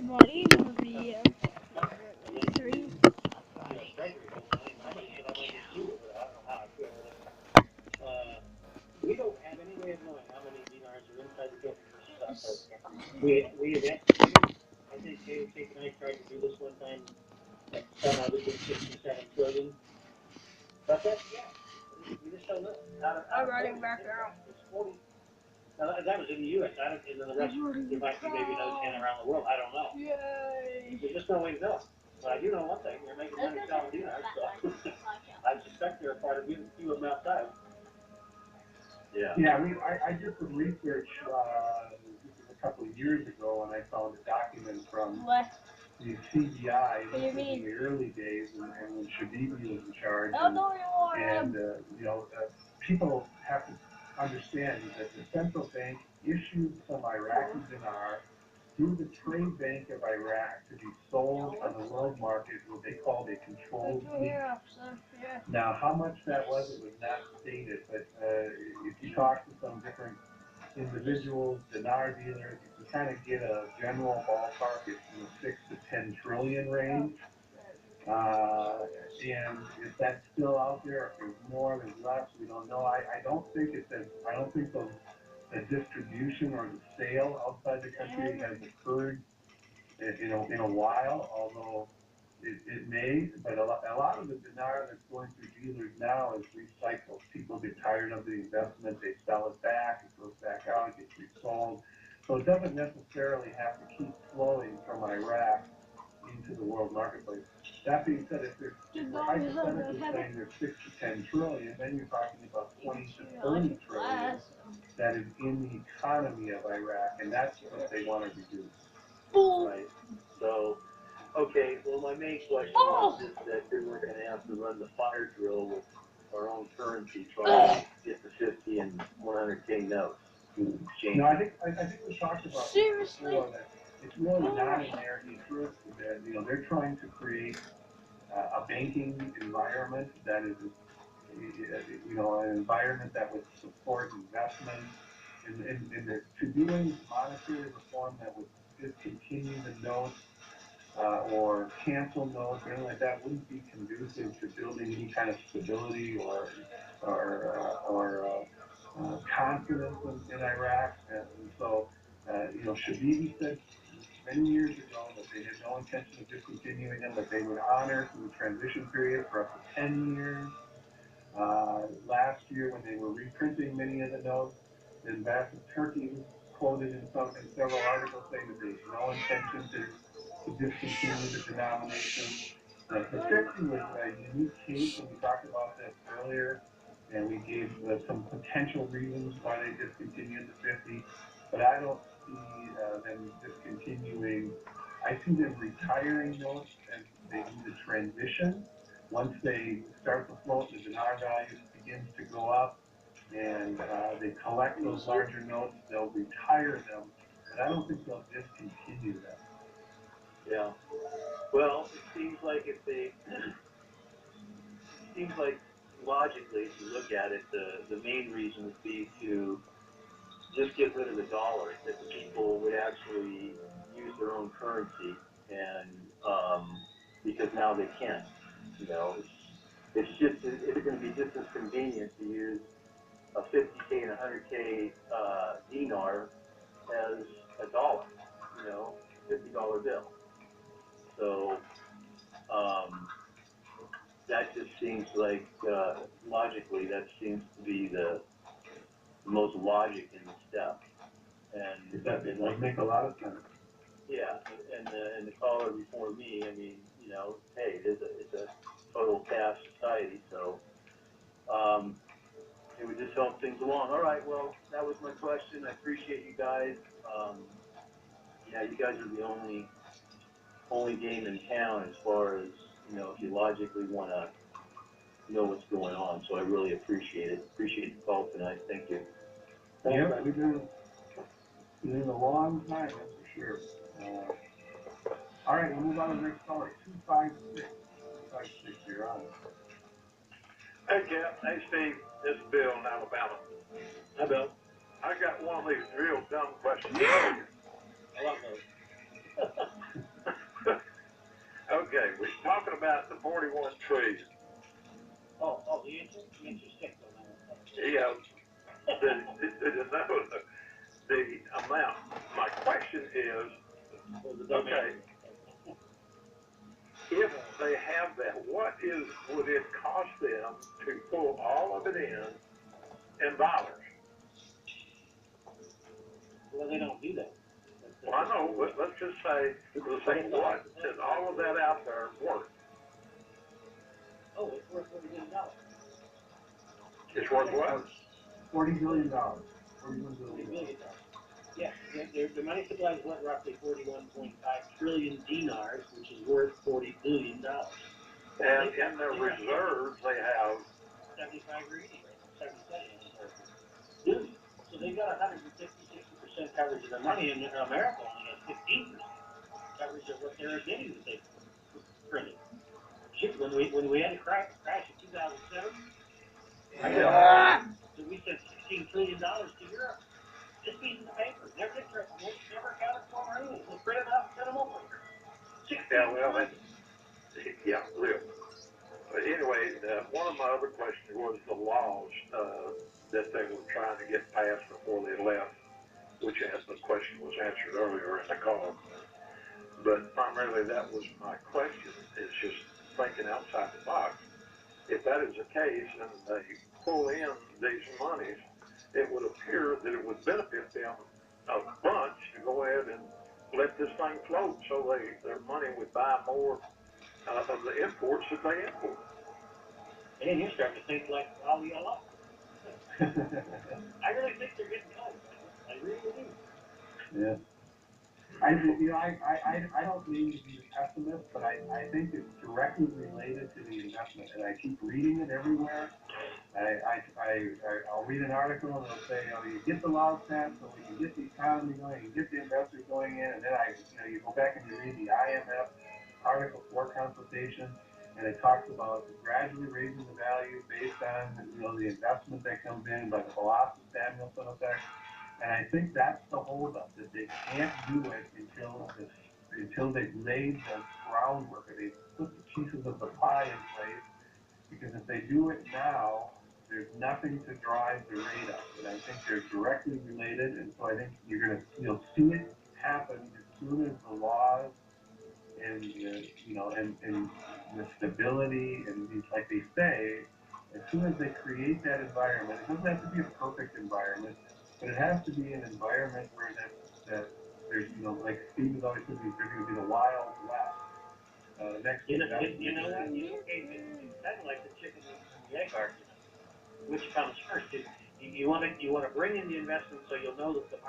Marino via 3. We don't have any way of knowing how many dinars are inside the building versus outside the building. We have estimated. I think KOK and I tried to do this one time at somewhere between 6 and 7 trillion. But that's we just don't know. I'm running back out. It's 40. Now, that was in the U.S. I don't, and then the rest, there might be maybe another 10 around the world. I don't know. Yay! There's just no way to know. But I do know one thing: they're making money selling dinars, so I suspect they're a part of few of them outside. Yeah. Yeah, I did some research this was a couple of years ago, and I found a document from the CBI. This was in the early days, and when Shabibi was in charge. And people have to understand that the central bank issued some Iraqi dinar through the trade bank of Iraq to be sold on the world market, what they called a controlled fleet. Now, how much that was, it was not stated, but if you talk to some different individuals, dinar dealers, you can kind of get a general ballpark in the 6 to 10 trillion range. And if that's still out there, if there's more, there's less, we don't know. I don't think the distribution or the sale outside the country has occurred in a while, although it may. But a lot of the dinar that's going through dealers now is recycled. People get tired of the investment, they sell it back, it goes back out, it gets resold. So it doesn't necessarily have to keep flowing from Iraq into the world marketplace. That being said, if we're hypothetically saying there's 6 to 10 trillion, then you're talking about 20 to 30 trillion that is in the economy of Iraq, and that's what they want to reduce. Right. So, okay, well, my main question was just that we're going to have to run the fire drill with our own currency, trying to get the 50 and 100K notes. No, I think we talked about before that it's really not in their interest. That they're trying to create a banking environment that is, an environment that would support investment, and to doing monetary reform that would discontinue the notes or cancel notes or anything like that wouldn't be conducive to building any kind of stability or confidence in Iraq. And so, Shabibi said many years ago that they had no intention of discontinuing them, that they would honor through the transition period for up to 10 years. Last year, when they were reprinting many of the notes, the Ambassador Turkey was quoted in several articles saying that there's no intention to discontinue the denomination. The 50 was a unique case, and we talked about this earlier, and we gave some potential reasons why they discontinued the 50, but I don't see them discontinuing. I see them retiring notes as they do the transition. Once they start to float, the dinar value begins to go up, and they collect those larger notes, they'll retire them, but I don't think they'll discontinue them. Yeah. Well, it seems like logically, if you look at it, the main reason would be to just get rid of the dollar, that the people would actually use their own currency, and because now they can. It's going to be just as convenient to use a 50K and 100K dinar as a dollar, $50 bill. So that just seems like logically that seems to be the most logic in the step. And that would make a lot of sense. Yeah, and the caller before me, I mean, hey, it's a total cash society, so it would just help things along. All right, well, that was my question. I appreciate you guys. Yeah, you guys are the only game in town as far as if you logically want to know what's going on. So I really appreciate it. Appreciate the call tonight. Thank you. Yeah, we've been in a long time, that's for sure. All right, we'll move on to the next caller, 256. 256, you're on. Hey, Cap. Hey, Steve. This is Bill in Alabama. Hi, Bill. I got one of these real dumb questions. I love those. about the 41 trillion. The answer's ticked on that. Yeah, the amount. My question is, okay, if they have that, would it cost them to pull all of it in dollars? Well, they don't do that. Well, I know, but let's just say, what is all of that out there worth? Oh, it's worth $40 billion. It's worth what? $40 billion. $41 $40 billion. billion. Yeah, the money supply is what, roughly 41.5 trillion dinars, which is worth $40 billion. And in their reserves, they have 75 or 80, right? 77 billion. So they've got 150-60% coverage of their money, and America only has 15% coverage of what they're getting that they printed. Shit, when we had a crash in 2007, so we sent $16 trillion to Europe. Just pieces of paper, never accounted for or anything. Just print it out and send them over. real. But anyway, one of my other questions was the laws that they were trying to get passed before they left, which the question was answered earlier in the call. But primarily that was my question, is just thinking outside the box. If that is the case and they pull in these monies, it would appear that it would benefit them a bunch to go ahead and let this thing float so their money would buy more of the imports that they import. And you're starting to think like Ali Allah. I really think they're getting close. I really do. Yeah. I don't mean to be the pessimist, but I think it's directly related to the investment, and I keep reading it everywhere. I'll read an article and it'll say, you get the laws passed so we can get the economy going, you get the investors going in, and then you go back and you read the IMF Article 4 consultation, and it talks about gradually raising the value based on the investment that comes in by the Samuelson effect. And I think that's the holdup, that they can't do it until they've laid the groundwork, or they've put the pieces of the pie in place. Because if they do it now, there's nothing to drive the rate up. And I think they're directly related, and so I think you'll see it happen as soon as the laws and and the stability, and like they say, as soon as they create that environment. It doesn't have to be a perfect environment, but it has to be an environment where that there's like Steve has always said, there's going to be the Wild West. Next you know what? It's kind of like the chicken and the egg argument. Which comes first? You want to bring in the investment so you'll know that the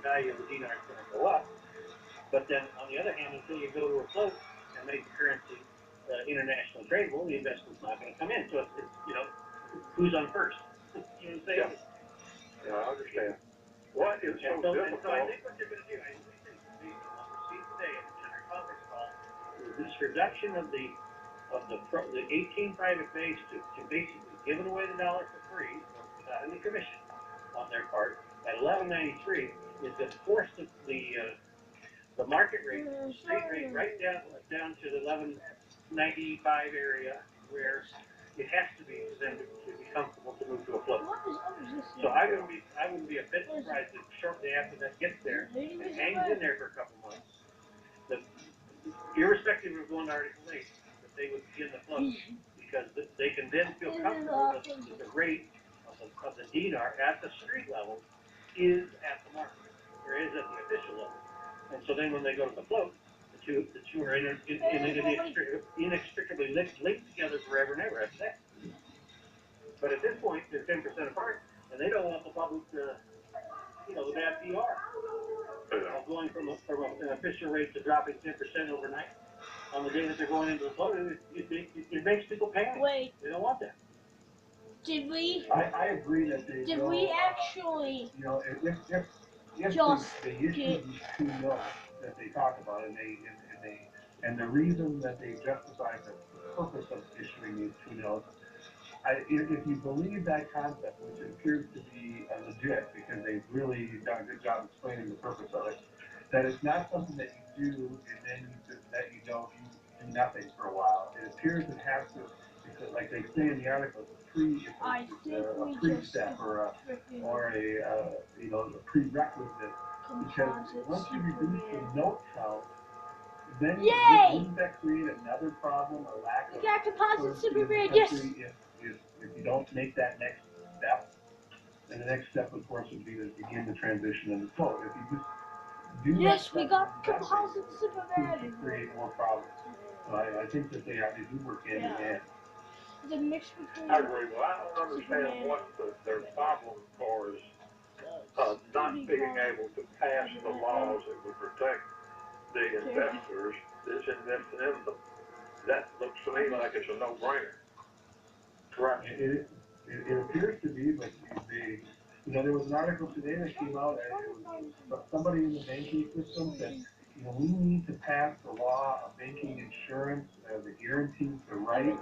value of the dinar is going to go up. But then on the other hand, until you go to a float and make the currency international tradable, the investment's not going to come in. So it's who's on first? You know what I'm saying? Yeah, I understand. What is so difficult? So I think what you're going to do, I really think, based on what we're seeing today in our conference call, is this reduction of the 18 private banks to basically giving away the dollar for free without any commission on their part at 11.93 is going to force the market rate, the street rate, right down to the 11.95 area where it has to be for them to be comfortable to move to a float. So I wouldn't be a bit surprised if shortly after that gets there and hangs in there for a couple months, that irrespective of going to Article 8, that they would begin the float, because they can then feel comfortable that the rate of the dinar at the street level is at the market, or is at the official level. And so then when they go to the float, the two are inextricably linked together forever and ever after that. But at this point, they're 10% apart, and they don't want the public the bad PR. Going from an official rate to dropping 10% overnight on the day that they're going into the float, it makes people panic. Wait. They don't want that. Did we? I agree that they Did we actually? If they issue these two notes that they talk about, and the reason that they justify the purpose of issuing these two notes, if you believe that concept, which appears to be legit, because they've really done a good job explaining the purpose of it, that it's not something that you do and then you do nothing for a while. It appears it has to, because like they say in the article, it's I think a we just pre-step got or a you know, a prerequisite. Because composite once you super reduce the bad. note count, then Yay! wouldn't that create another problem, a lack We of got composite firms super in the bad, yes! country if you don't make that next step? And the next step, of course, would be to begin the transition into float. If you just do Yes, we that got step, composite super bad. it could create more problems. So I think that they do work hand in hand. The mix between I agree. Well, I don't understand Superman. what their problem for is not being able to pass the laws that would protect the investors that's investing in them. That looks to me like it's a no-brainer. Correct. It appears to be, but they, you know, there was an article today that came out, and it was somebody in the banking system said, you know, we need to pass the law of banking insurance that guarantees the right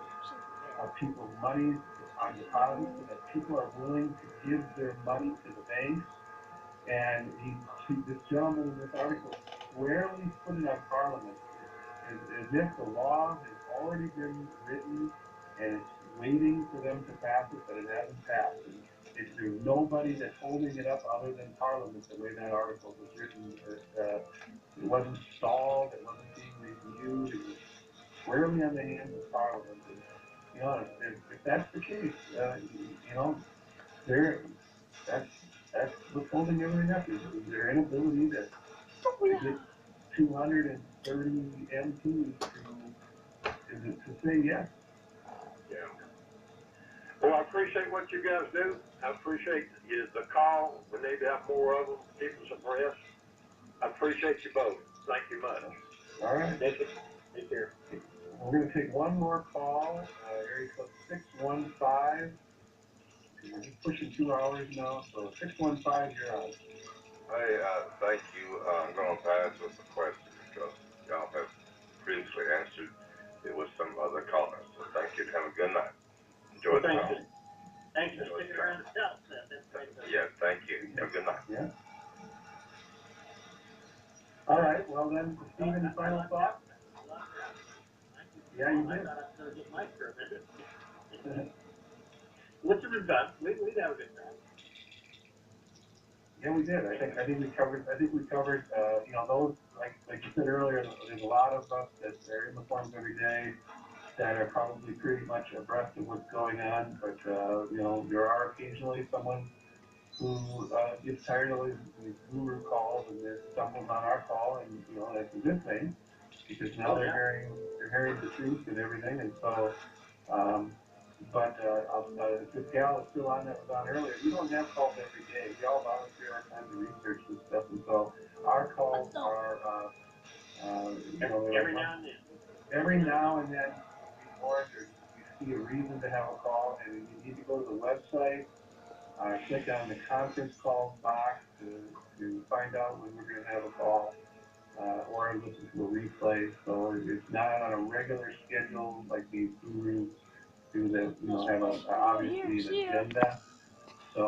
of people's money on deposit so that people are willing to give their money to the banks. And this gentleman in this article squarely put it on Parliament as if the law has already been written and it's waiting for them to pass it, but it hasn't passed. And there's nobody that's holding it up other than Parliament, the way that article was written. It wasn't stalled, it wasn't being reviewed, it was squarely on the hands of Parliament. And, you know, if that's the case, you know, that's what's holding everything up is their inability to get 230 MPs to say yes. Yeah. Well, I appreciate what you guys do. I appreciate the call. We need to have more of them. Keep us abreast. I appreciate you both. Thank you much. All right. Take it. Take care. We're going to take one more call. Area code 615. We're just pushing 2 hours now, so 615, you're on. Hey, thank you. I'm going to pass with the question because y'all have previously answered it with some other callers. So thank you. Have a good night. Enjoy the call. Thanks for sticking around to tell us that. That's great. Yeah, thank you. Have a good night. Yeah. All right, well then, Stephen, final thought? Yeah, you did. I thought I was going to get my permit. Which have been done. We'd have a good time. Yeah, we did. I think we covered, you know, those, like you said earlier, there's a lot of us that are in the forums every day that are probably pretty much abreast of what's going on, but, you know, there are occasionally someone who gets tired of these guru calls and they're stumbles on our call, and, you know, that's a good thing, because now they're hearing the truth and everything, and so, this gal is still on that was on earlier. We don't have calls every day. We all volunteer our time to research this stuff, and so our calls are, you know, Every now and then. Every now and then, or you see a reason to have a call, and you need to go to the website, click on the conference call box to find out when we're going to have a call, or listen to a replay. So it's not on a regular schedule like these gurus do that, you know, have obviously an agenda. So